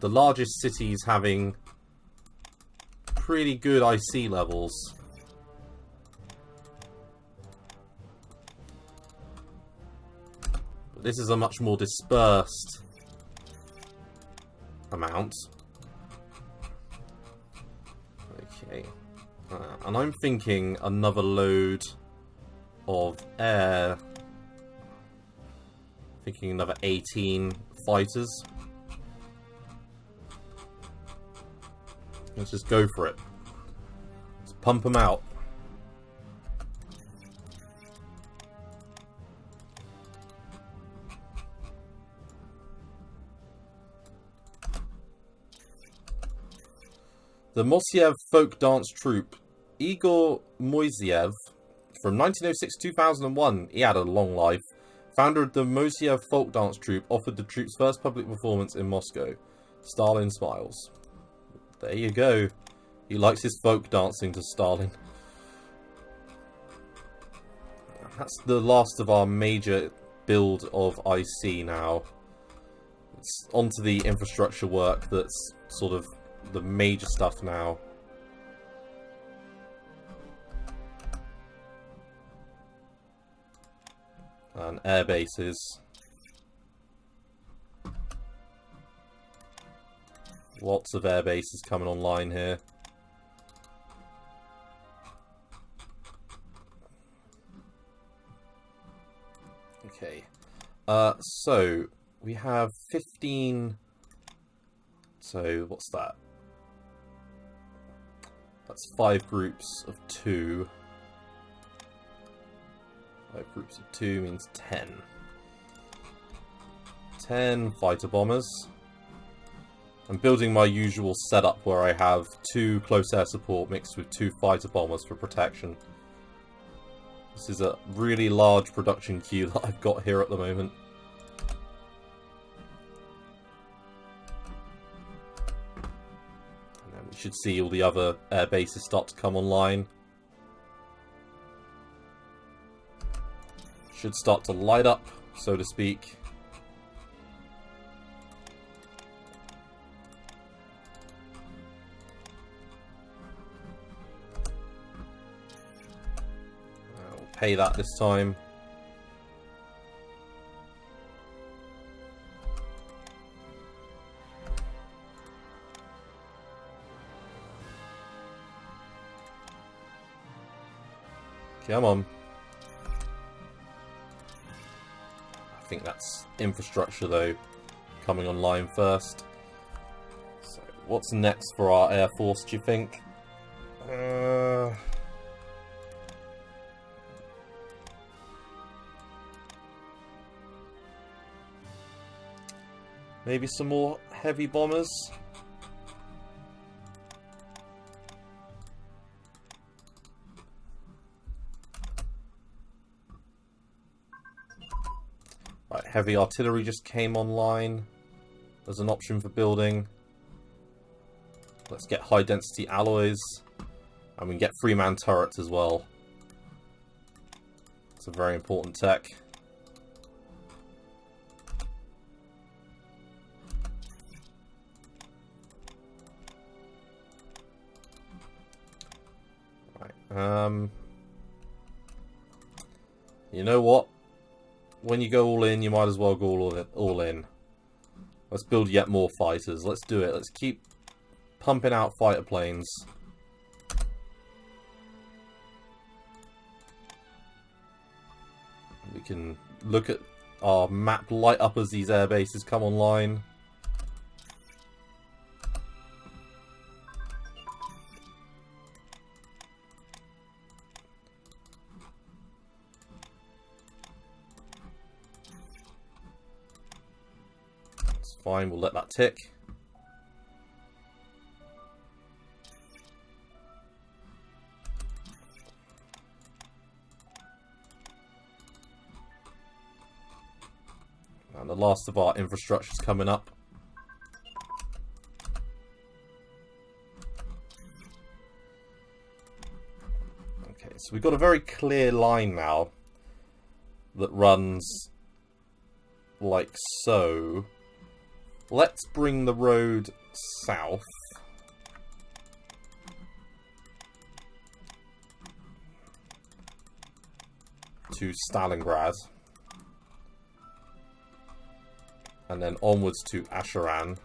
the largest cities having pretty good IC levels. This is a much more dispersed amount. Okay. And I'm thinking another load of air. Thinking another 18 fighters. Let's just go for it. Let's pump them out. The Moiseev folk dance troupe, Igor Moiseev, from 1906 to 2001, he had a long life, founder of the Moiseev folk dance troupe, offered the troupe's first public performance in Moscow. Stalin smiles. There you go. He likes his folk dancing to Stalin. That's the last of our major build of IC now. It's onto the infrastructure work that's sort of the major stuff now. And air bases. Lots of air bases coming online here. Okay. So we have 15. So what's that? That's 5 groups of 2. 5 groups of 2 means 10. 10 fighter bombers. I'm building my usual setup where I have 2 close air support mixed with 2 fighter bombers for protection. This is a really large production queue that I've got here at the moment. And then we should see all the other air bases start to come online. Should start to light up, so to speak. We'll pay that this time. Come on. I think that's infrastructure though, coming online first. So what's next for our Air Force, do you think? Maybe some more heavy bombers? Right, heavy artillery just came online as an option for building. Let's get high density alloys, and we can get 3-man turrets as well. It's a very important tech. Right, you know what? When you go all in, you might as well go all in. Let's build yet more fighters. Let's do it. Let's keep pumping out fighter planes. We can look at our map light up as these air bases come online. Fine, we'll let that tick. And the last of our infrastructure is coming up. Okay, so we've got a very clear line now that runs like so. Let's bring the road south. To Stalingrad. And then onwards to Asheran.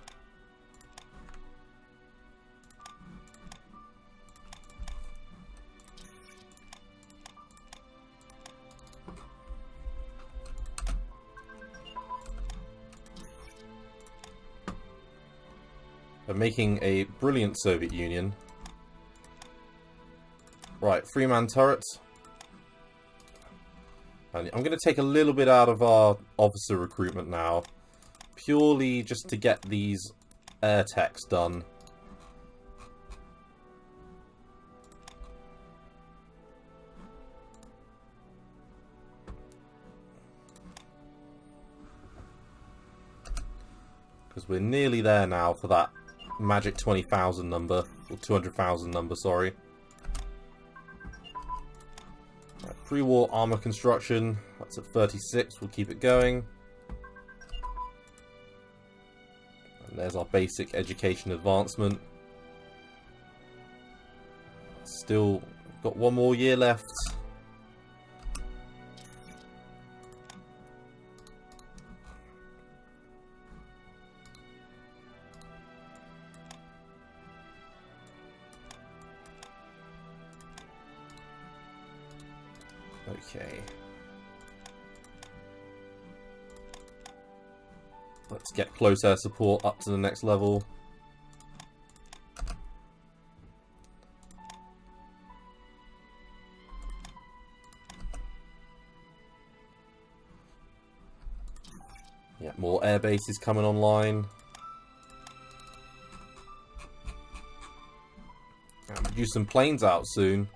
They're making a brilliant Soviet Union. Right, 3-man turrets. And I'm going to take a little bit out of our officer recruitment now. Purely just to get these air techs done. Because we're nearly there now for that magic 20,000 number, or 200,000 number, sorry. Right, pre-war armor construction, that's at 36, we'll keep it going. And there's our basic education advancement. Still got one more year left. Okay. Let's get close air support up to the next level. Yeah, more air bases coming online. And produce some planes out soon.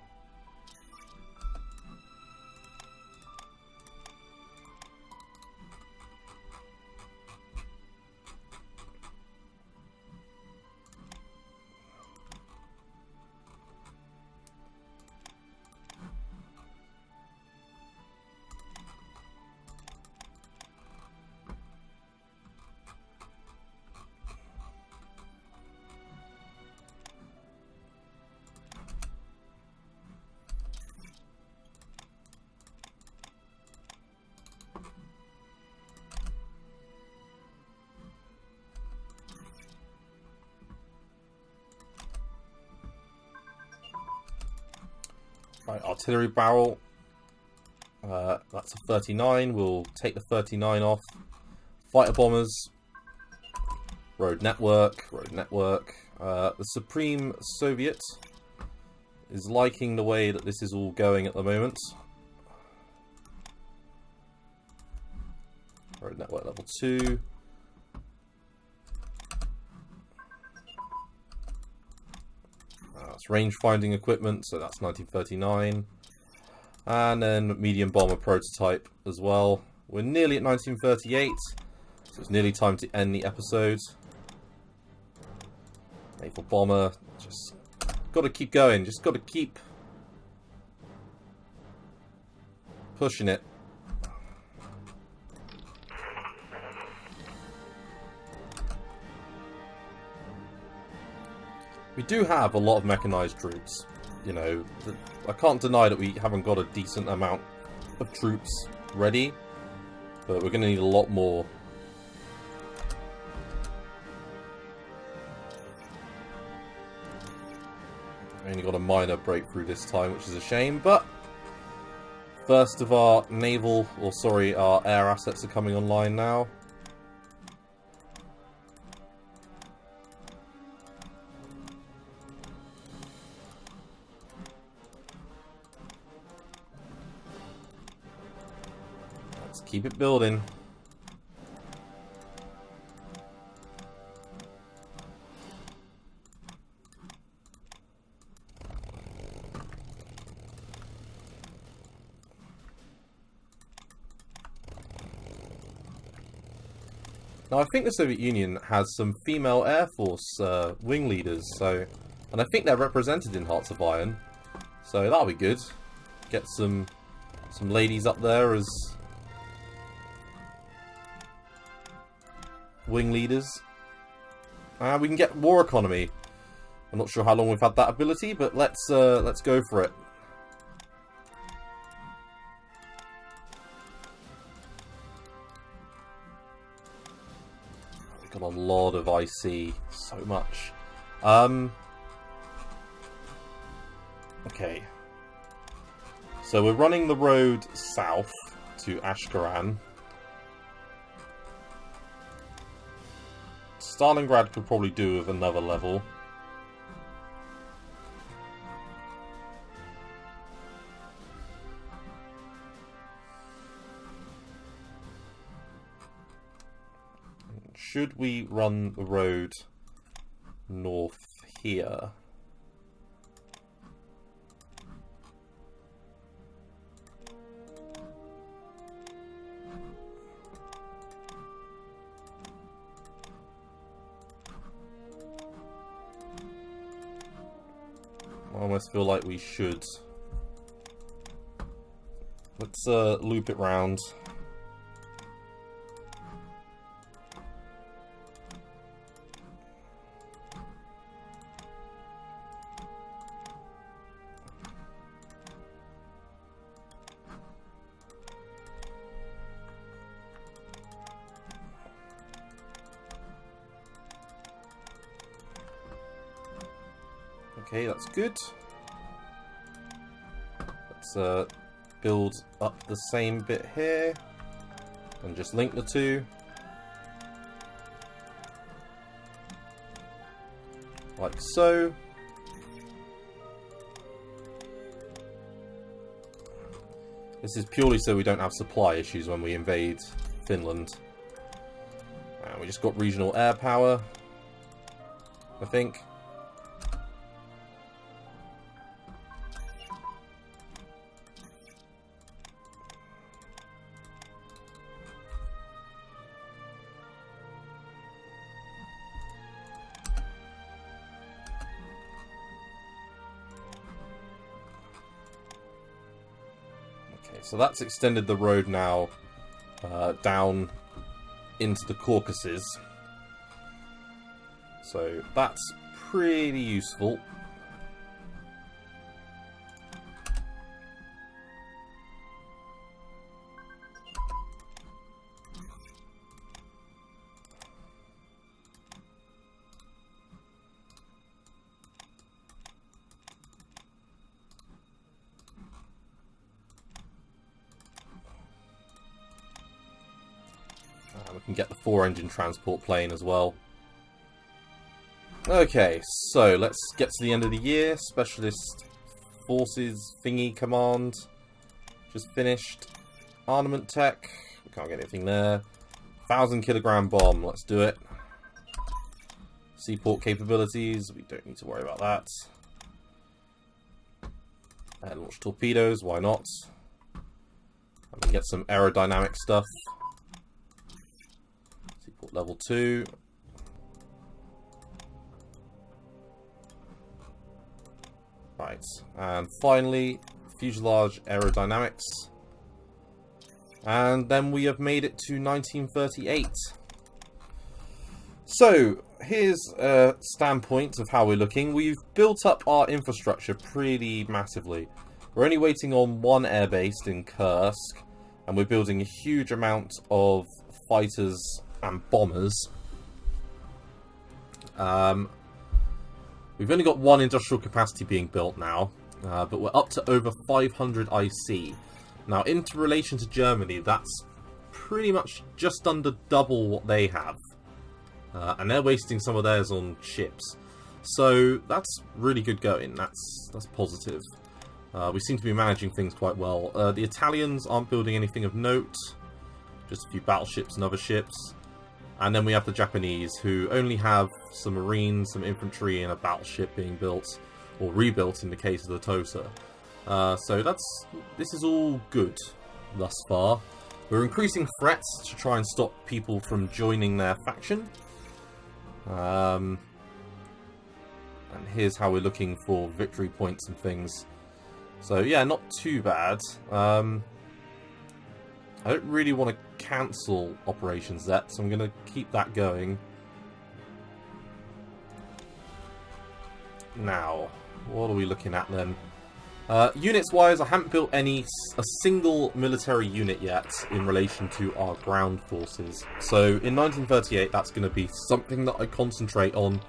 Right, artillery barrel. That's a 39. We'll take the 39 off. Fighter bombers. Road network. Road network. The Supreme Soviet is liking the way that this is all going at the moment. Road network level 2. That's range finding equipment, so that's 1939. And then medium bomber prototype as well. We're nearly at 1938, so it's nearly time to end the episode. Naval bomber, just got to keep going, just got to keep pushing it. We do have a lot of mechanized troops, you know. I can't deny that we haven't got a decent amount of troops ready, but we're going to need a lot more. We only got a minor breakthrough this time, which is a shame, but first of our naval, or sorry, our air assets are coming online now. Keep it building. Now I think the Soviet Union has some female Air Force wing leaders, and I think they're represented in Hearts of Iron, so that'll be good. Get some ladies up there as wing leaders. We can get war economy. I'm not sure how long we've had that ability, but let's go for it. We've got a lot of IC, so much. Okay. So we're running the road south to Ashgaran. Stalingrad could probably do with another level. Should we run the road north here? I almost feel like we should. Let's loop it round. Okay, that's good. Let's build up the same bit here and just link the two. Like so. This is purely so we don't have supply issues when we invade Finland. And we just got regional air power, I think. So that's extended the road now down into the Caucasus. So that's pretty useful. We can get the 4-engine transport plane as well. Okay, so let's get to the end of the year. Specialist Forces Thingy Command. Just finished. Armament Tech. We can't get anything there. 1,000-kilogram bomb. Let's do it. Seaport capabilities. We don't need to worry about that. And launch torpedoes. Why not? And we get some aerodynamic stuff. Level 2. Right, and finally, fuselage aerodynamics. And then we have made it to 1938. So, here's a standpoint of how we're looking. We've built up our infrastructure pretty massively. We're only waiting on one airbase in Kursk, and we're building a huge amount of fighters and bombers. We've only got one industrial capacity being built now, but we're up to over 500 IC. Now, in relation to Germany, that's pretty much just under double what they have. And they're wasting some of theirs on ships. So that's really good going. That's positive. We seem to be managing things quite well. The Italians aren't building anything of note. Just a few battleships and other ships. And then we have the Japanese, who only have some marines, some infantry, and a battleship being built, or rebuilt in the case of the Tosa. So this is all good thus far. We're increasing threats to try and stop people from joining their faction. And here's how we're looking for victory points and things. So yeah, not too bad. I don't really want to cancel Operations Z, so I'm going to keep that going. Now, what are we looking at then? Units-wise, I haven't built a single military unit yet in relation to our ground forces. So in 1938, that's going to be something that I concentrate on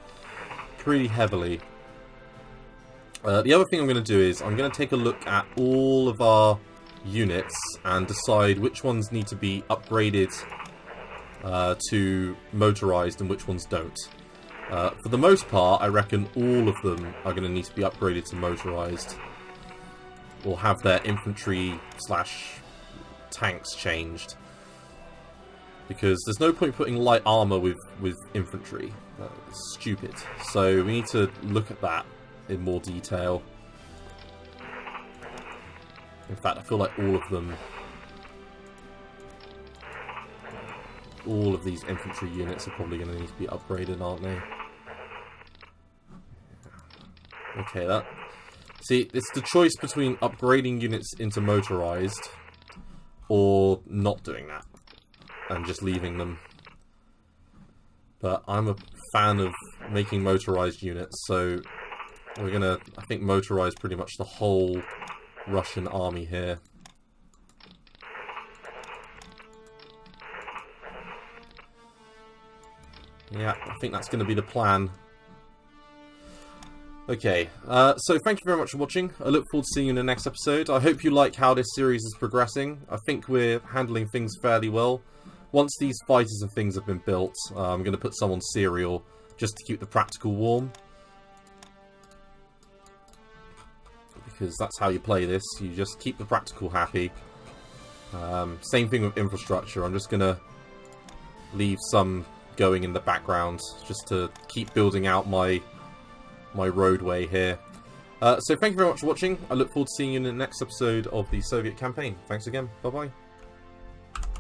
pretty heavily. The other thing I'm going to do is I'm going to take a look at all of our units and decide which ones need to be upgraded to motorized and which ones don't. For the most part, I reckon all of them are going to need to be upgraded to motorized, or have their infantry / tanks changed, because there's no point putting light armor with infantry. That's stupid. So we need to look at that in more detail. In fact, I feel like all of these infantry units are probably going to need to be upgraded, aren't they? Okay, see, it's the choice between upgrading units into motorized or not doing that and just leaving them. But I'm a fan of making motorized units, so we're going to, I think, motorize pretty much the whole Russian army here. Yeah, I think that's going to be the plan. Okay, so thank you very much for watching. I look forward to seeing you in the next episode. I hope you like how this series is progressing. I think we're handling things fairly well. Once these fighters and things have been built, I'm going to put some on serial just to keep the practical warm. Because that's how you play this. You just keep the practical happy. Same thing with infrastructure. I'm just going to leave some going in the background just to keep building out my roadway here. So thank you very much for watching. I look forward to seeing you in the next episode of the Soviet campaign. Thanks again. Bye bye.